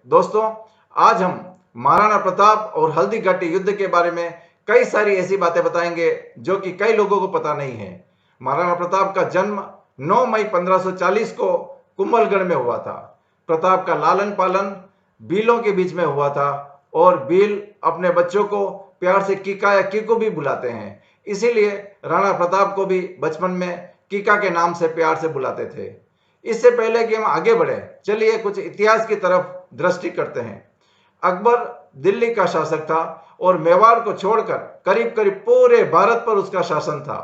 दोस्तों, आज हम महाराणा प्रताप और हल्दी घाटी युद्ध के बारे में कई सारी ऐसी बातें बताएंगे जो कि कई लोगों को पता नहीं है। महाराणा प्रताप का जन्म 9 मई 1540 को कुंभलगढ़ में हुआ था। प्रताप का लालन पालन बीलों के बीच में हुआ था और बील अपने बच्चों को प्यार से कीका या कीकू भी बुलाते हैं। इसीलिए राणा प्रताप को भी बचपन में कीका के नाम से प्यार से बुलाते थे। इससे पहले कि हम आगे बढ़े, चलिए कुछ इतिहास की तरफ दृष्टि करते हैं। अकबर दिल्ली का शासक था और मेवाड़ को छोड़कर करीब करीब पूरे भारत पर उसका शासन था।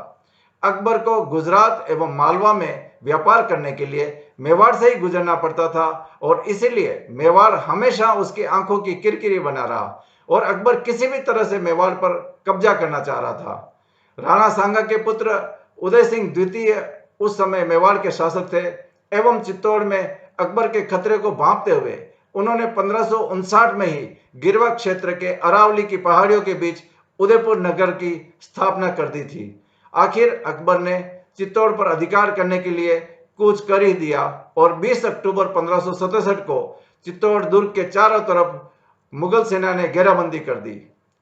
अकबर को गुजरात एवं मालवा में व्यापार करने के लिए मेवाड़ से ही गुजरना पड़ता था और इसीलिए मेवाड़ हमेशा उसकी आंखों की किरकिरी बना रहा और अकबर किसी भी तरह से मेवाड़ पर कब्जा करना चाह रहा था। राणा सांगा के पुत्र उदय सिंह द्वितीय उस समय मेवाड़ के शासक थे एवं चित्तौड़ में अकबर के खतरे को भांपते हुए उन्होंने 1559 में ही गिरवा क्षेत्र के अरावली की पहाड़ियों के बीच उदयपुर नगर की स्थापना कर दी थी। आखिर अकबर ने चित्तौड़ पर अधिकार करने के लिए कूच कर ही दिया और 20 अक्टूबर 1567 को चित्तौड़ दुर्ग के चारों तरफ मुगल सेना ने घेराबंदी कर दी।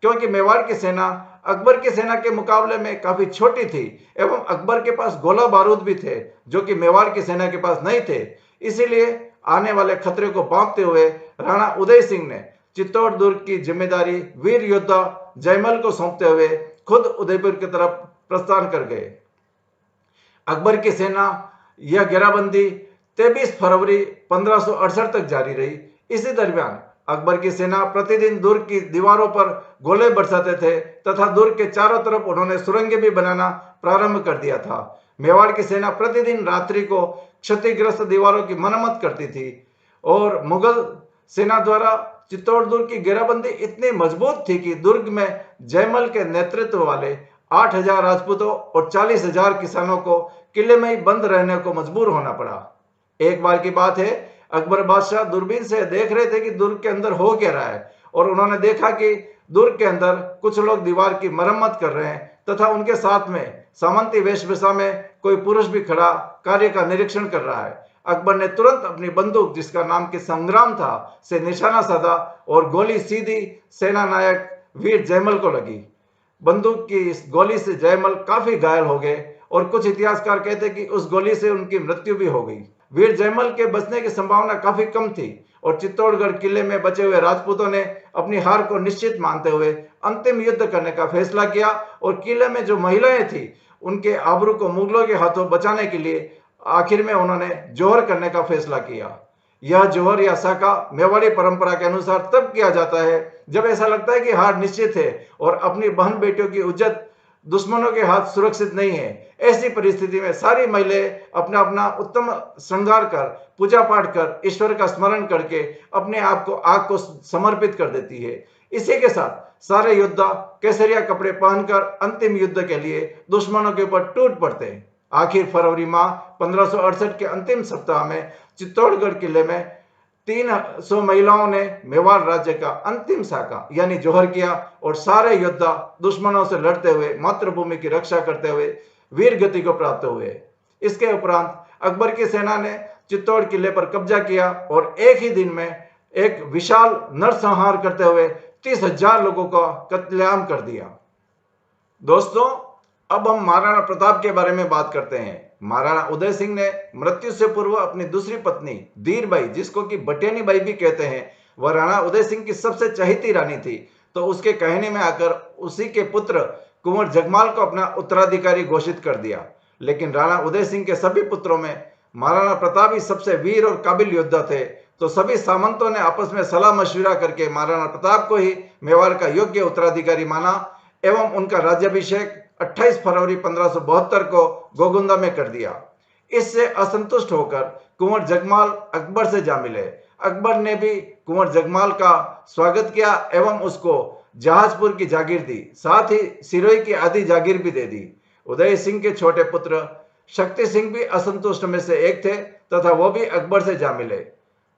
क्योंकि मेवाड़ की सेना अकबर की सेना के मुकाबले में काफी छोटी थी एवं अकबर के पास गोला बारूद भी थे जो कि मेवाड़ की सेना के पास नहीं थे, इसीलिए आने वाले खतरे को भांपते हुए राणा उदय सिंह ने चित्तौड़ दुर्ग की जिम्मेदारी वीर योद्धा जयमल को सौंपते हुए खुद उदयपुर की तरफ प्रस्थान कर गए। अकबर की सेना यह घेराबंदी 23 फरवरी 1568 तक जारी रही। इसी दरमियान अकबर की सेना प्रतिदिन दुर्ग की दीवारों पर गोले बरसाते थे तथा दुर्ग के चारों तरफ उन्होंने सुरंगें भी बनाना प्रारंभ कर दिया था। मेवाड़ की सेना प्रतिदिन रात्रि को क्षतिग्रस्त दीवारों की मरम्मत करती थी और मुगल सेना द्वारा चित्तौड़ दुर्ग की घेराबंदी इतनी मजबूत थी कि दुर्ग में जयमल के नेतृत्व वाले 8,000 राजपूतों और 40,000 किसानों को किले में ही बंद रहने को मजबूर होना पड़ा। एक बार की बात है, अकबर बादशाह दूरबीन से देख रहे थे कि दुर्ग के अंदर हो क्या रहा है और उन्होंने देखा कि दुर्ग के अंदर कुछ लोग दीवार की मरम्मत कर रहे हैं तथा उनके साथ में सामंती वेशभूषा में कोई पुरुष भी खड़ा कार्य का निरीक्षण कर रहा है। अकबर ने तुरंत अपनी बंदूक, जिसका नाम कि संग्राम था, से निशाना साधा और गोली सीधी सेना नायक वीर जयमल को लगी। बंदूक की इस गोली से जयमल काफी घायल हो गए और कुछ इतिहासकार कहते हैं कि उस गोली से उनकी मृत्यु भी हो गई। वीर जयमल के बचने की संभावना काफी कम थी और चित्तौड़गढ़ किले में बचे हुए राजपूतों ने अपनी हार को निश्चित मानते हुए अंतिम युद्ध करने का फैसला किया और किले में जो महिलाएं थी उनके आबरू को मुगलों के हाथों बचाने के लिए आखिर में उन्होंने जोहर करने का फैसला किया। यह जोहर या साका मेवाड़ी परंपरा के अनुसार तब किया जाता है जब ऐसा लगता है कि हार निश्चित है और अपनी बहन बेटियों की इज्जत दुश्मनों के हाथ सुरक्षित नहीं है। ऐसी परिस्थिति में सारी महिलाएं अपना अपना उत्तम श्रृंगार कर, पूजा पाठ कर, ईश्वर का स्मरण करके अपने आप को आग को समर्पित कर देती है। इसी के साथ सारे योद्धा केसरिया कपड़े पहनकर अंतिम युद्ध के लिए दुश्मनों के ऊपर टूट पड़ते हैं। आखिर फरवरी माह 1568 के अंतिम सप्ताह में चित्तौड़गढ़ किले में 300 महिलाओं ने मेवाड़ राज्य का अंतिम साका यानी जोहर किया और सारे योद्धा दुश्मनों से लड़ते हुए मातृभूमि की रक्षा करते हुए वीर गति को प्राप्त हुए। इसके उपरांत अकबर की सेना ने चित्तौड़ किले पर कब्जा किया और एक ही दिन में एक विशाल नरसंहार करते हुए 30,000 लोगों का कत्लेआम कर दिया। दोस्तों, अब हम महाराणा प्रताप के बारे में बात करते हैं। महाराणा उदय सिंह ने मृत्यु से पूर्व अपनी दूसरी पत्नी धीरबाई, जिसको कि बटियानी बाई भी कहते हैं, वह राणा उदय सिंह की सबसे चहेती रानी थी, तो उसके कहने में आकर उसी के पुत्र कुंवर जगमाल को अपना उत्तराधिकारी घोषित कर दिया। लेकिन राणा उदय सिंह के सभी पुत्रों में महाराणा प्रताप ही सबसे वीर और काबिल योद्धा थे, तो सभी सामंतों ने आपस में सलाह मशविरा करके महाराणा प्रताप को ही मेवाड़ का योग्य उत्तराधिकारी माना एवं उनका राज्याभिषेक 28 फरवरी 1572 को गोगुंदा में कर दिया। इससे असंतुष्ट होकर कुंवर जगमाल अकबर से जा मिले। अकबर ने भी कुंवर जगमाल का स्वागत किया एवं उसको जहाजपुर की जागीर दी, साथ ही सिरोही की आधी जागीर भी दे दी। उदय सिंह के छोटे पुत्र शक्ति सिंह भी असंतुष्ट में से एक थे तथा वो भी अकबर से जा मिले।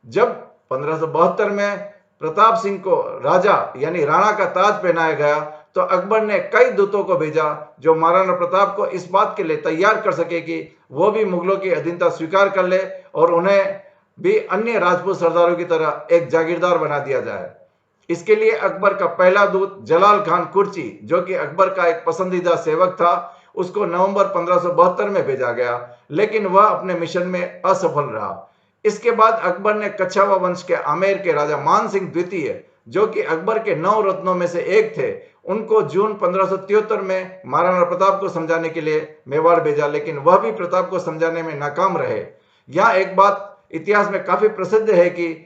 जब 1572 में प्रताप सिंह को राजा यानी राणा का ताज पहनाया गया तो अकबर ने कई दूतों को भेजा जो महाराणा प्रताप को इस बात के लिए तैयार कर सके कि वो भी मुगलों की अधीनता स्वीकार कर ले और उन्हें भी अन्य राजपूत सरदारों की तरह एक जागीरदार बना दिया जाए। इसके लिए अकबर का पहला दूत जलाल खान कुर्ची, जो कि अकबर का एक पसंदीदा सेवक था, उसको नवंबर 1572 में भेजा गया, लेकिन वह अपने मिशन में असफल रहा। इसके बाद अकबर ने कछावा वंश के आमेर के राजा मान सिंह द्वितीय, जो कि अकबर के 9 रत्नों में से एक थे, उनको जून 1573 में महाराणा प्रताप को समझाने के लिए मेवाड़ भेजा, लेकिन वह भी प्रताप को समझाने में नाकाम रहे। यहाँ एक बात इतिहास में काफी प्रसिद्ध है कि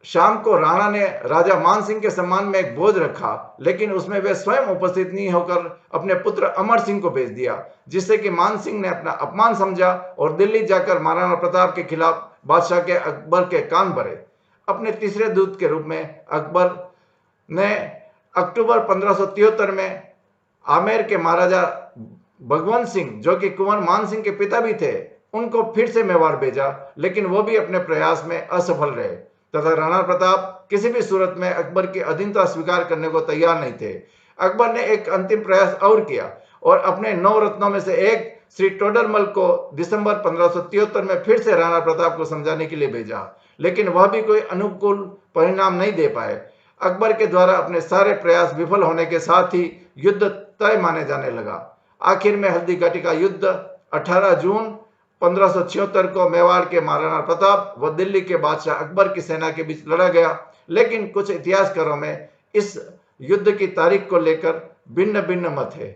शाम को राणा ने राजा मान सिंह के सम्मान में एक भोज रखा, लेकिन उसमें वे स्वयं उपस्थित नहीं होकर अपने पुत्र अमर सिंह को भेज दिया, जिससे कि मान सिंह ने अपना अपमान समझा और दिल्ली जाकर महाराणा प्रताप के खिलाफ बादशाह के अकबर के कान भरे। अपने तीसरे दूत के रूप में अकबर ने अक्टूबर 1573 में आमेर के महाराजा भगवंत सिंह, जो कि कुंवर मान सिंह के पिता भी थे, उनको फिर से मेवाड़ भेजा, लेकिन वो भी अपने प्रयास में असफल रहे तथा राणा प्रताप किसी भी सूरत में अकबर की अधीनता स्वीकार करने को तैयार नहीं थे। अकबर ने एक अंतिम प्रयास और किया और अपने 9 रत्नों में से एक श्री टोडरमल को दिसंबर 1573 में फिर से राणा प्रताप को समझाने के लिए भेजा, लेकिन वह भी कोई अनुकूल परिणाम नहीं दे पाए। अकबर के द्वारा अपने सारे प्रयास विफल होने के साथ ही युद्ध तय माने जाने लगा। आखिर में हल्दी घाटी का युद्ध 18 जून 1576 को मेवाड़ के महाराणा प्रताप व दिल्ली के बादशाह अकबर की सेना के बीच लड़ा गया, लेकिन कुछ इतिहासकारों में इस युद्ध की तारीख को लेकर भिन्न भिन्न मत है।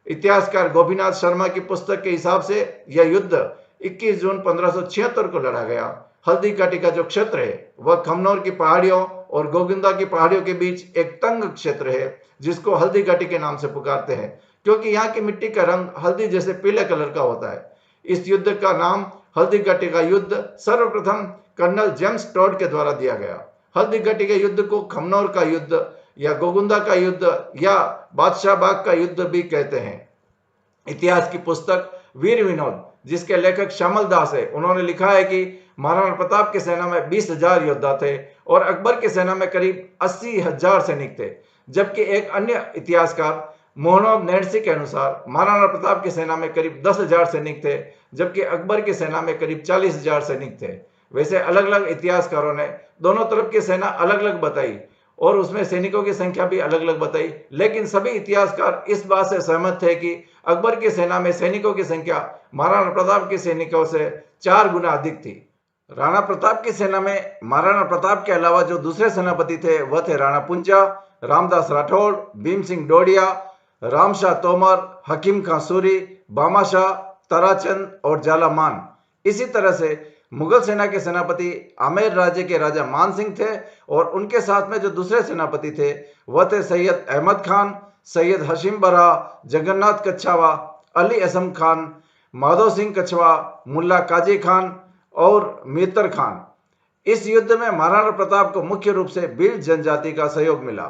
इतिहासकार गोपीनाथ शर्मा की पुस्तक के हिसाब से यह युद्ध 21 जून 1576 को लड़ा गया। हल्दी घाटी का जो क्षेत्र है वह खमनोर की पहाड़ियों और गोविंदा की पहाड़ियों के बीच एक तंग क्षेत्र है, जिसको हल्दी घाटी के नाम से पुकारते हैं, क्योंकि यहाँ की मिट्टी का रंग हल्दी जैसे पीले कलर का होता है। इस युद्ध का नाम हल्दी घाटी का युद्ध सर्वप्रथम कर्नल जेम्स टॉड के द्वारा दिया गया। हल्दी घाटी के युद्ध को खमनोर का युद्ध या गोगुंदा का युद्ध या बादशाह बाग का युद्ध भी कहते हैं। इतिहास की पुस्तक वीर विनोद, जिसके लेखक श्यामल दास है, उन्होंने लिखा है कि महाराणा प्रताप की सेना में 20,000 योद्धा थे और अकबर की सेना में करीब 80,000 सैनिक थे, जबकि एक अन्य इतिहासकार मोहम्मद नैन्सी के अनुसार महाराणा प्रताप की सेना में करीब 10,000 सैनिक थे, जबकि अकबर की सेना में करीब 40,000 सैनिक थे। वैसे अलग अलग इतिहासकारों ने दोनों तरफ की सेना अलग अलग बताई और उसमें सैनिकों की संख्या भी अलग अलग बताई, लेकिन सभी इतिहासकार इस बात से सहमत थे कि अकबर की सेना में सैनिकों की संख्या महाराणा प्रताप के सैनिकों से 4 गुना अधिक थी। राणा प्रताप की सेना में महाराणा प्रताप के अलावा जो दूसरे सेनापति थे वह थे राणा पुंजा, रामदास राठौड़, भीम सिंह डोडिया, रामशाह तोमर, हकीम खां सूरी, बामाशाह, ताराचंद और जालामान। इसी तरह से मुगल सेना के सेनापति आमेर राज्य के राजा मान सिंह थे और उनके साथ में जो दूसरे सेनापति थे वह थे सैयद अहमद खान, सैयद हशीम बरहा, जगन्नाथ कछावा, अली असम खान, माधो सिंह कछवा, मुल्ला काजी खान और मीतर खान। इस युद्ध में महाराणा प्रताप को मुख्य रूप से भील जनजाति का सहयोग मिला।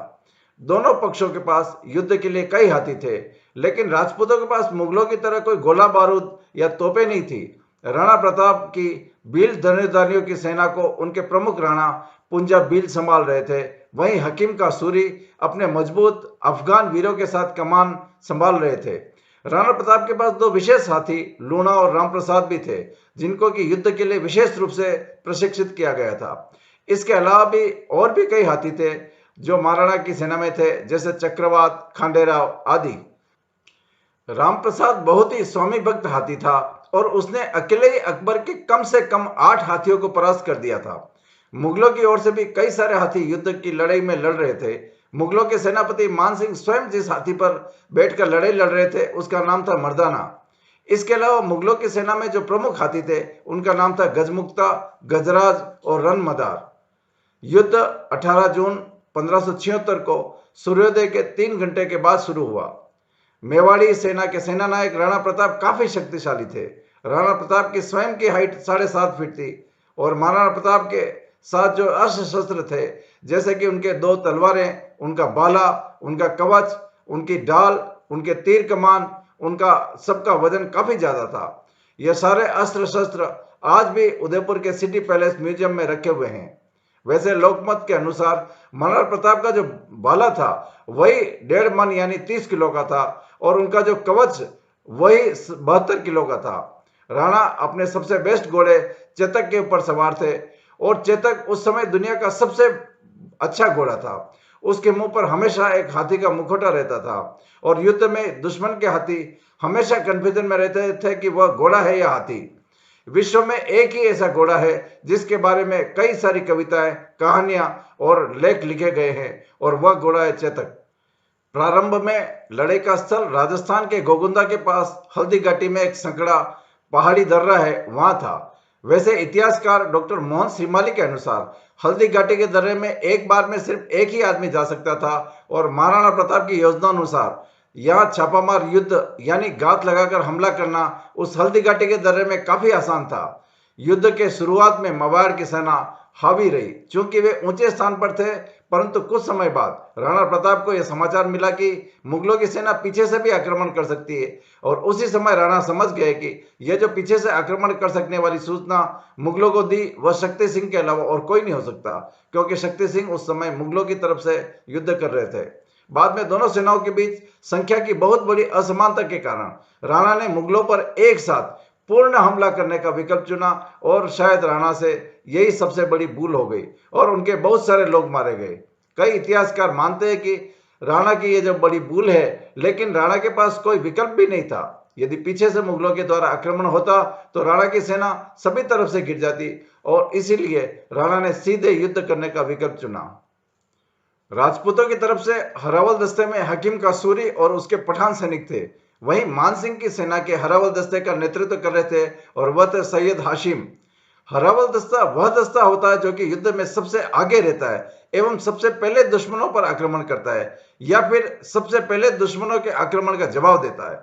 दोनों पक्षों के पास युद्ध के लिए कई हाथी थे, लेकिन राजपूतों के पास मुगलों की तरह कोई गोला बारूद या तोपें नहीं थी। राणा प्रताप की भील धनुर्धारियों की सेना को उनके प्रमुख राणा पुंजा भील संभाल रहे थे, वहीं हकीम का सूरी अपने मजबूत अफगान वीरों के साथ कमान संभाल रहे थे। राणा प्रताप के पास 2 विशेष हाथी लूणा और रामप्रसाद भी थे, जिनको कि युद्ध के लिए विशेष रूप से प्रशिक्षित किया गया था। इसके अलावा भी और भी कई हाथी थे जो महाराणा की सेना में थे, जैसे चक्रवात, खांडेराव आदि। रामप्रसाद बहुत ही स्वामी भक्त हाथी था और उसने अकेले ही अकबर के कम से कम 8 हाथियों को परास्त कर दिया था। मुगलों की ओर से भी कई सारे हाथी युद्ध की लड़ाई में लड़ रहे थे। मुगलों के सेनापति मान सिंह स्वयं जिस हाथी पर बैठकर लड़ाई लड़ रहे थे उसका नाम था मर्दाना। इसके अलावा मुगलों की सेना में जो प्रमुख हाथी थे उनका नाम था गजमुक्ता, गजराज और रनमदार। युद्ध 18 जून 1576 को सूर्योदय के 3 घंटे के बाद शुरू हुआ। मेवाड़ी सेना के सेनानायक राणा प्रताप काफी शक्तिशाली थे। राणा प्रताप की स्वयं की हाइट 7.5 फीट थी और महाराणा प्रताप के साथ जो अस्त्र शस्त्र थे, जैसे कि उनके 2 तलवारें, उनका बाला, उनका कवच, उनकी ढाल, उनके तीर कमान, उनका सबका वजन काफी ज्यादा था। यह सारे अस्त्र शस्त्र आज भी उदयपुर के सिटी पैलेस म्यूजियम में रखे हुए हैं। वैसे लोकमत के अनुसार महाराणा प्रताप का जो बाला था वही 1.5 मन यानी 30 किलो का था और उनका जो कवच वही 72 किलो का था। राणा अपने सबसे बेस्ट घोड़े चेतक के ऊपर सवार थे और चेतक उस समय दुनिया का सबसे अच्छा घोड़ा था। उसके मुंह पर हमेशा एक हाथी का मुखौटा रहता था और युद्ध में दुश्मन के हाथी हमेशा कंफ्यूजन में रहते थे कि वह घोड़ा है या हाथी। विश्व में एक ही ऐसा घोड़ा है जिसके बारे में कई सारी कविताएं, कहानियां और लेख लिखे गए हैं और वह घोड़ा है चेतक। प्रारंभ में लड़ाई का स्थल राजस्थान के गोगुंदा के पास हल्दी घाटी में एक संकड़ा पहाड़ी दर्रा है, वहां था। वैसे इतिहासकार डॉक्टर मोहन श्रीमाली के अनुसार हल्दी घाटी के दर्रे में एक बार में सिर्फ एक ही आदमी जा सकता था और महाराणा प्रताप की योजना अनुसार यहां छापामार युद्ध यानी घात लगाकर हमला करना उस हल्दी घाटी के दर्रे में काफी आसान था। युद्ध के शुरुआत में मवाड़ की सेना हावी रही क्योंकि वे ऊंचे स्थान पर थे, परंतु कुछ समय बाद राणा प्रताप को यह समाचार मिला कि मुगलों की सेना पीछे से भी आक्रमण कर सकती है और उसी समय राणा समझ गए कि यह जो पीछे से आक्रमण कर सकने वाली सूचना मुगलों को दी वह शक्ति सिंह के अलावा और कोई नहीं हो सकता, क्योंकि शक्ति सिंह उस समय मुगलों की तरफ से युद्ध कर रहे थे। बाद में दोनों सेनाओं के बीच संख्या की बहुत बड़ी असमानता के कारण राणा ने मुगलों पर एक साथ पूर्ण हमला करने का विकल्प चुना और शायद राणा से यही सबसे बड़ी भूल हो गई और उनके बहुत सारे लोग मारे गए। कई इतिहासकार मानते हैं कि राणा की यह जो बड़ी भूल है, लेकिन राणा के पास कोई विकल्प भी नहीं था। यदि पीछे से मुगलों के द्वारा आक्रमण होता तो राणा की सेना सभी तरफ से गिर जाती और इसीलिए राणा ने सीधे युद्ध करने का विकल्प चुना। राजपूतों की तरफ से हरावल दस्ते में हकीम कासूरी और उसके पठान सैनिक थे। वहीं मानसिंह की सेना के हरावल दस्ते का नेतृत्व कर रहे थे और वह थे सैयद हाशिम। हरावल दस्ता वह दस्ता होता है जो कि युद्ध में सबसे आगे रहता है एवं सबसे पहले दुश्मनों पर आक्रमण करता है या फिर सबसे पहले दुश्मनों के आक्रमण का जवाब देता है।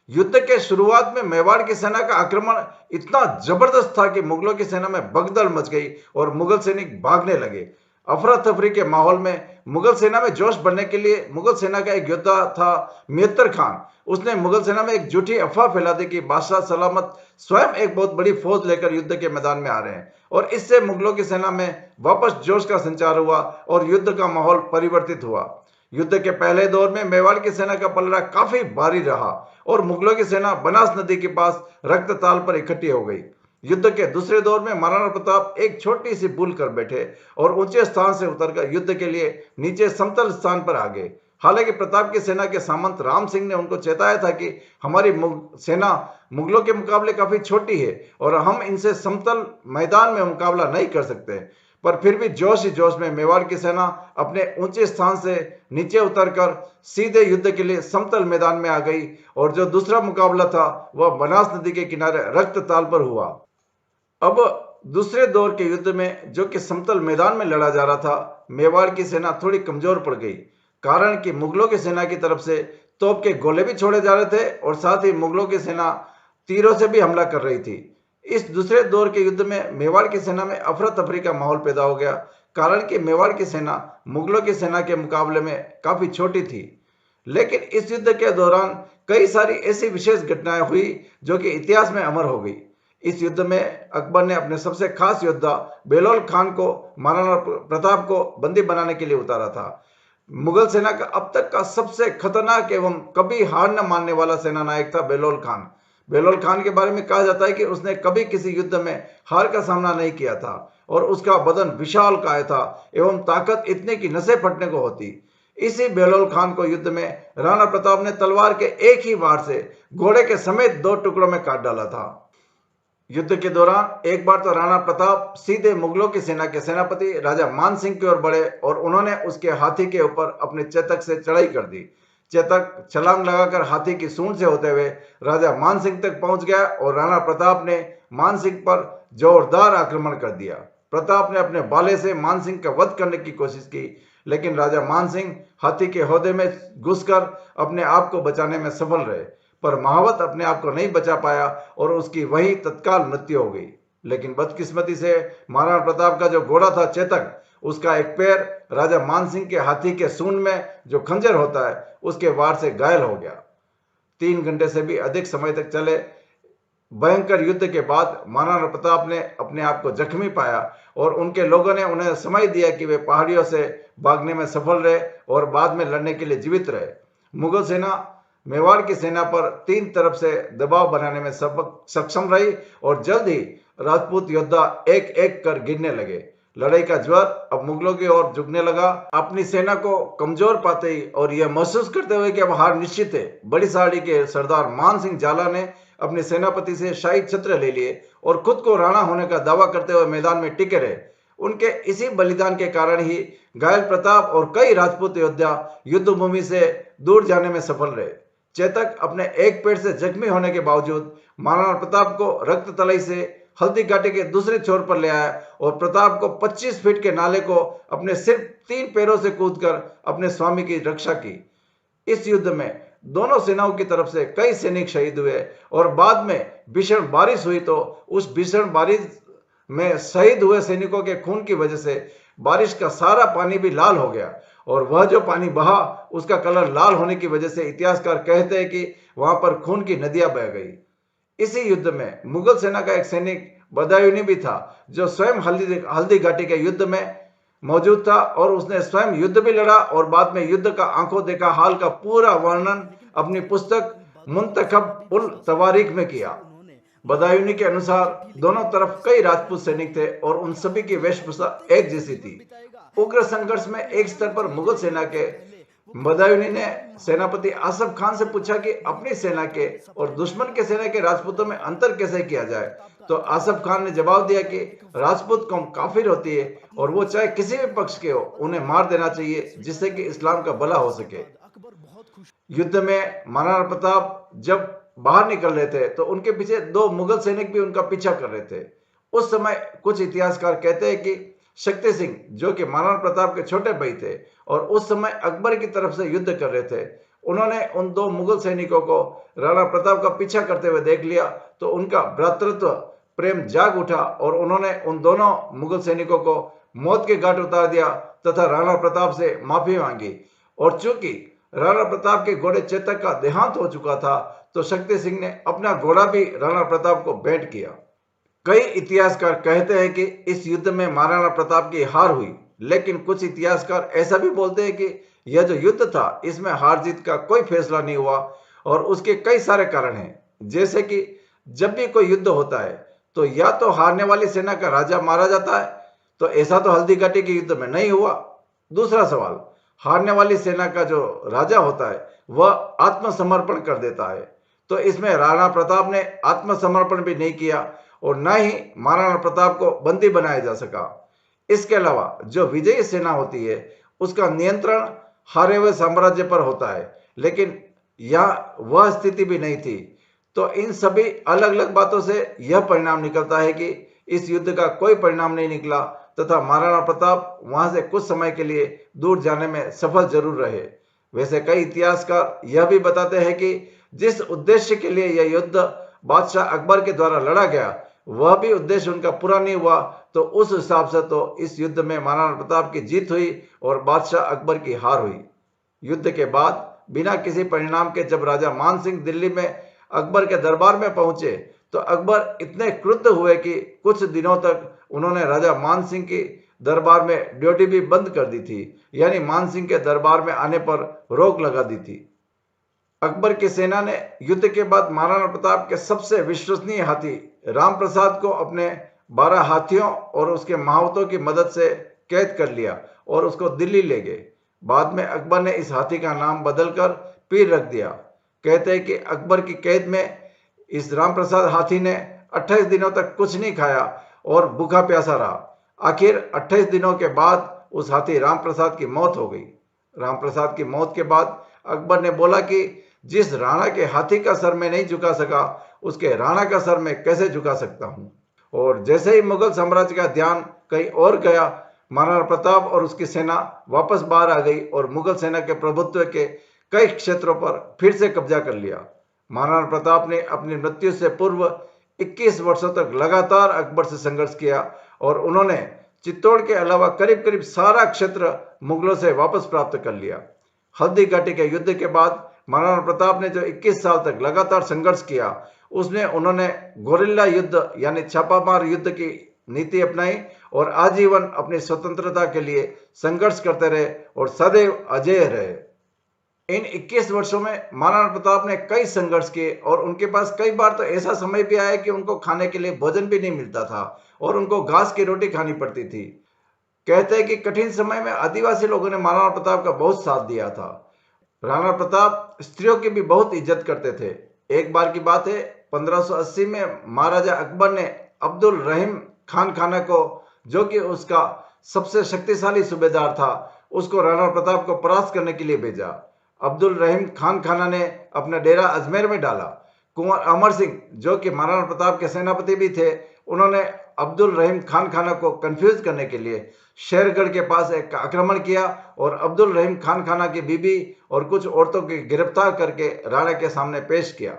युद्ध के शुरुआत में मेवाड़ की सेना का आक्रमण इतना जबरदस्त था कि मुगलों की सेना में भगदड़ मच गई और मुगल सैनिक भागने लगे। अफरा तफरी के माहौल में मुगल सेना में जोश बढ़ने के लिए मुगल सेना का एक योद्धा था मियत्तर खान। उसने मुगल सेना में एक झूठी अफवाह फैला दी कि बादशाह सलामत स्वयं एक बहुत बड़ी फौज लेकर युद्ध के मैदान में आ रहे हैं और इससे मुगलों की सेना में वापस जोश का संचार हुआ और युद्ध का माहौल परिवर्तित हुआ। युद्ध के पहले दौर में मेवाड़ की सेना का पलड़ा काफी भारी रहा और मुगलों की सेना बनास नदी के पास रक्तताल पर इकट्ठी हो गई। युद्ध के दूसरे दौर में महाराणा प्रताप एक छोटी सी भूल कर बैठे और ऊंचे स्थान से उतरकर युद्ध के लिए नीचे समतल स्थान पर आ गए। हालांकि प्रताप की सेना के सामंत राम सिंह ने उनको चेताया था कि हमारी सेना मुगलों के मुकाबले काफी छोटी है और हम इनसे समतल मैदान में मुकाबला नहीं कर सकते, पर फिर भी जोश ही जोश में मेवाड़ की सेना अपने ऊंचे स्थान से नीचे उतरकर सीधे युद्ध के लिए समतल मैदान में आ गई और जो दूसरा मुकाबला था वह बनास नदी के किनारे रक्तताल पर हुआ। अब दूसरे दौर के युद्ध में जो कि समतल मैदान में लड़ा जा रहा था, मेवाड़ की सेना थोड़ी कमजोर पड़ गई, कारण कि मुगलों की सेना की तरफ से तोप के गोले भी छोड़े जा रहे थे और साथ ही मुगलों की सेना तीरों से भी हमला कर रही थी। इस दूसरे दौर के युद्ध में मेवाड़ की सेना में अफरा तफरी का माहौल पैदा हो गया, कारण कि मेवाड़ की सेना मुगलों की सेना के मुकाबले में काफी छोटी थी। लेकिन इस युद्ध के दौरान कई सारी ऐसी विशेष घटनाएं हुई जो कि इतिहास में अमर हो गई। इस युद्ध में अकबर ने अपने सबसे खास योद्धा बेलोल खान को महाराणा प्रताप को बंदी बनाने के लिए उतारा था। मुगल सेना का अब तक का सबसे खतरनाक एवं कभी हार न मानने वाला सेना नायक था बेलोल खान। बेलोल खान के बारे में कहा जाता है कि उसने कभी किसी युद्ध में हार का सामना नहीं किया था और उसका बदन विशाल काय था एवं ताकत इतनी कि नसें फटने को होती। इसी बेलोल खान को युद्ध में राणा प्रताप ने तलवार के एक ही वार से घोड़े के समेत 2 टुकड़ों में काट डाला था। युद्ध के दौरान एक बार तो राणा प्रताप सीधे मुगलों की सेना के सेनापति राजा मान सिंह की ओर बढ़े और उन्होंने उसके हाथी के ऊपर अपने चेतक से चढ़ाई कर दी। चेतक छलांग लगाकर हाथी की सूंड से होते हुए राजा मान सिंह तक पहुंच गया और राणा प्रताप ने मान सिंह पर जोरदार आक्रमण कर दिया। प्रताप ने अपने भाले से मान सिंह का वध करने की कोशिश की, लेकिन राजा मान सिंह हाथी के हौदे में घुसकर अपने आप को बचाने में सफल रहे, पर महावत अपने आप को नहीं बचा पाया और उसकी वहीं तत्काल मृत्यु हो गई। लेकिन बदकिस्मती से महाराणा प्रताप का जो घोड़ा था चेतक, उसका एक पैर राजा मान सिंह के हाथी के सूंड में जो खंजर होता है उसके वार से घायल हो गया। 3 घंटे से भी अधिक समय तक चले भयंकर युद्ध के बाद महाराणा प्रताप ने अपने आप को जख्मी पाया और उनके लोगों ने उन्हें समय दिया कि वे पहाड़ियों से भागने में सफल रहे और बाद में लड़ने के लिए जीवित रहे। मुगल सेना मेवाड़ की सेना पर 3 तरफ से दबाव बनाने में सक्षम रही और जल्द ही राजपूत योद्धा एक एक कर गिरने लगे। लड़ाई का ज्वर अब मुगलों की ओर झुकने लगा। अपनी सेना को कमजोर पाते ही और यह महसूस करते हुए कि अब हार निश्चित है, बड़ी साड़ी के सरदार मान सिंह जाला ने अपने सेनापति से शाही छत्र ले लिए और खुद को राणा होने का दावा करते हुए मैदान में टिके रहे। उनके इसी बलिदान के कारण ही घायल प्रताप और कई राजपूत योद्धा युद्ध भूमि से दूर जाने में सफल रहे। चेतक अपने एक पेड़ से जख्मी होने के बावजूद महाराणा प्रताप को रक्त तलाई से हल्दी घाटी के दूसरे छोर पर ले आया और प्रताप को 25 फीट के नाले को अपने सिर्फ 3 पैरों से कूदकर अपने स्वामी की रक्षा की। इस युद्ध में दोनों सेनाओं की तरफ से कई सैनिक शहीद हुए और बाद में भीषण बारिश हुई, तो उस भीषण बारिश में शहीद हुए सैनिकों के खून की वजह से बारिश का सारा पानी भी लाल हो गया और वह जो पानी बहा उसका कलर लाल होने की वजह से इतिहासकार कहते हैं कि वहां पर खून की नदियां बह गई। इसी युद्ध में मुगल सेना का एक सैनिक बदायूनी भी था जो स्वयं हल्दी घाटी के युद्ध में मौजूद था और उसने स्वयं युद्ध भी लड़ा और बाद में युद्ध का आंखों देखा हाल का पूरा वर्णन अपनी पुस्तक मुंतखब उल तवारीख में किया। बदायूनी के अनुसार दोनों तरफ कई राजपूत सैनिक थे और उन सभी की वेशभूषा एक जैसी थी। उग्र संघर्ष में एक स्तर पर मुगल सेना के बदायूनी ने सेनापति आसफ खान से पूछा कि अपनी सेना के और दुश्मन के सेना के राजपूतों में अंतर कैसे किया जाए, तो आसफ खान ने जवाब दिया कि राजपूत कौम काफिर होती है और वो चाहे किसी भी पक्ष के हो उन्हें मार देना चाहिए जिससे कि इस्लाम का भला हो सके। युद्ध में महाराणा प्रताप जब बाहर निकल रहे थे तो उनके पीछे 2 मुगल सैनिक भी उनका पीछा कर रहे थे। उस समय कुछ इतिहासकार कहते हैं कि शक्ति सिंह जो कि महाराणा प्रताप के छोटे भाई थे और उस समय अकबर की तरफ से युद्ध कर रहे थे, उन्होंने उन 2 मुगल सैनिकों को राणा प्रताप का पीछा करते हुए देख लिया तो उनका भ्रातृत्व प्रेम जाग उठा और उन्होंने उन दोनों मुगल सैनिकों को मौत के घाट उतार दिया तथा राणा प्रताप से माफी मांगी। और चूंकि राणा प्रताप के घोड़े चेतक का देहांत हो चुका था तो शक्ति सिंह ने अपना घोड़ा भी राणा प्रताप को भेंट किया। कई इतिहासकार कहते हैं कि इस युद्ध में महाराणा प्रताप की हार हुई, लेकिन कुछ इतिहासकार ऐसा भी बोलते हैं कि यह जो युद्ध था इसमें हार जीत का कोई फैसला नहीं हुआ और उसके कई सारे कारण हैं। जैसे कि जब भी कोई युद्ध होता है तो या तो हारने वाली सेना का राजा मारा जाता है, तो ऐसा तो हल्दी घाटी के युद्ध में नहीं हुआ। दूसरा सवाल, हारने वाली सेना का जो राजा होता है वह आत्मसमर्पण कर देता है, तो इसमें राणा प्रताप ने आत्मसमर्पण भी नहीं किया और न ही महाराणा प्रताप को बंदी बनाया जा सका। इसके अलावा जो विजयी सेना होती है उसका नियंत्रण हारे हुए साम्राज्य पर होता है, लेकिन यह वह स्थिति भी नहीं थी। तो इन सभी अलग अलग बातों से यह परिणाम निकलता है कि इस युद्ध का कोई परिणाम नहीं निकला तथा महाराणा प्रताप वहां से कुछ समय के लिए दूर जाने में सफल जरूर रहे। वैसे कई इतिहासकार यह भी बताते हैं कि जिस उद्देश्य के लिए यह युद्ध बादशाह अकबर के द्वारा लड़ा गया वह भी उद्देश्य उनका पूरा नहीं हुआ, तो उस हिसाब से तो इस युद्ध में महाराणा प्रताप की जीत हुई और बादशाह अकबर की हार हुई। युद्ध के बाद बिना किसी परिणाम के जब राजा मान सिंह दिल्ली में अकबर के दरबार में पहुंचे तो अकबर इतने क्रुद्ध हुए कि कुछ दिनों तक उन्होंने राजा मान सिंह की दरबार में ड्यूटी भी बंद कर दी थी, यानी मान सिंह के दरबार में आने पर रोक लगा दी थी। अकबर की सेना ने युद्ध के बाद महाराणा प्रताप के सबसे विश्वसनीय हाथी राम प्रसाद को अपने 12 हाथियों और उसके महावतों की मदद से कैद कर लिया और उसको दिल्ली ले गए। बाद में अकबर ने इस हाथी का नाम बदलकर पीर रख दिया। कहते हैं कि अकबर की कैद में इस राम प्रसाद हाथी ने 28 दिनों तक कुछ नहीं खाया और भूखा प्यासा रहा। आखिर 28 दिनों के बाद उस हाथी राम प्रसाद की मौत हो गई। राम प्रसाद की मौत के बाद अकबर ने बोला कि जिस राणा के हाथी का सर मैं नहीं झुका सका उसके राणा का सर मैं कैसे झुका सकता हूं। और जैसे ही मुगल साम्राज्य का ध्यान कहीं और गया, महाराणा प्रताप और उसकी सेना वापस बाहर आ गई और मुगल सेना के प्रभुत्व के कई क्षेत्रों पर फिर से कब्जा कर लिया। महाराणा प्रताप ने अपनी मृत्यु से पूर्व 21 वर्षों तक लगातार अकबर से संघर्ष किया और उन्होंने चित्तौड़ के अलावा करीब करीब सारा क्षेत्र मुगलों से वापस प्राप्त कर लिया। हल्दी घाटी के युद्ध के बाद महाराणा प्रताप ने जो 21 साल तक लगातार संघर्ष किया उसने उन्होंने गोरिल्ला युद्ध यानी छापामार युद्ध की नीति अपनाई और आजीवन अपनी स्वतंत्रता के लिए संघर्ष करते रहे और सदैव अजेय रहे। इन 21 वर्षों में महाराणा प्रताप ने कई संघर्ष किए और उनके पास कई बार तो ऐसा समय भी आया कि उनको खाने के लिए भोजन भी नहीं मिलता था और उनको घास की रोटी खानी पड़ती थी। कहते हैं कि कठिन समय में आदिवासी लोगों ने महाराणा प्रताप का बहुत साथ दिया था। राणा प्रताप स्त्रियों की भी बहुत इज्जत करते थे। एक बार की बात है, 1580 में महाराजा अकबर ने अब्दुल रहीम खान खाना को, जो कि उसका सबसे शक्तिशाली सूबेदार था, उसको राणा प्रताप को परास्त करने के लिए भेजा। अब्दुल रहीम खान खाना ने अपना डेरा अजमेर में डाला। कुंवर अमर सिंह, जो कि महाराणा प्रताप के सेनापति भी थे, उन्होंने अब्दुल रहीम खान खाना को कंफ्यूज करने के लिए शेरगढ़ के पास एक आक्रमण किया और अब्दुल रहीम खान खाना की बीबी और कुछ औरतों को गिरफ्तार करके राणा के सामने पेश किया।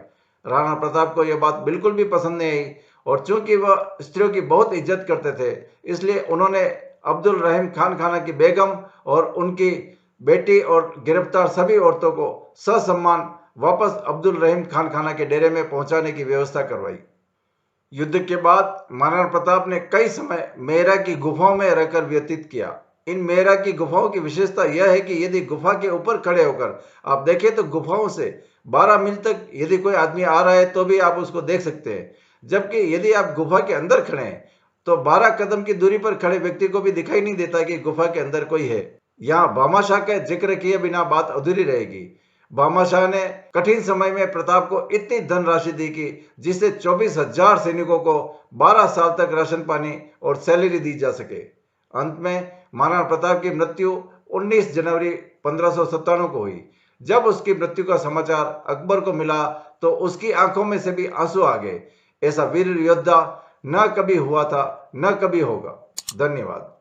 राणा प्रताप को यह बात बिल्कुल भी पसंद नहीं आई और चूंकि वह स्त्रियों की बहुत इज्जत करते थे, इसलिए उन्होंने अब्दुल रहीम खान खाना की बेगम और उनकी बेटी और गिरफ्तार सभी औरतों को ससम्मान वापस अब्दुल रहीम खान खाना के डेरे में पहुंचाने की व्यवस्था करवाई। युद्ध के बाद महाराणा प्रताप ने कई समय मेहरा की गुफाओं में रहकर व्यतीत किया। इन मेहरा की गुफाओं की विशेषता यह है कि यदि गुफा के ऊपर खड़े होकर आप देखें तो गुफाओं से 12 मील तक यदि कोई आदमी आ रहा है तो भी आप उसको देख सकते हैं, जबकि यदि आप गुफा के अंदर खड़े हैं तो 12 कदम की दूरी पर खड़े व्यक्ति को भी दिखाई नहीं देता कि गुफा के अंदर कोई है। यहाँ भामाशाह का जिक्र किए बिना बात अधूरी रहेगी। भामाशाह ने कठिन समय में प्रताप को इतनी धनराशि दी कि जिससे 24,000 सैनिकों को 12 साल तक राशन पानी और सैलरी दी जा सके। अंत में महाराणा प्रताप की मृत्यु 19 जनवरी 1597 को हुई। जब उसकी मृत्यु का समाचार अकबर को मिला तो उसकी आंखों में से भी आंसू आ गए। ऐसा वीर योद्धा न कभी हुआ था, न कभी होगा। धन्यवाद।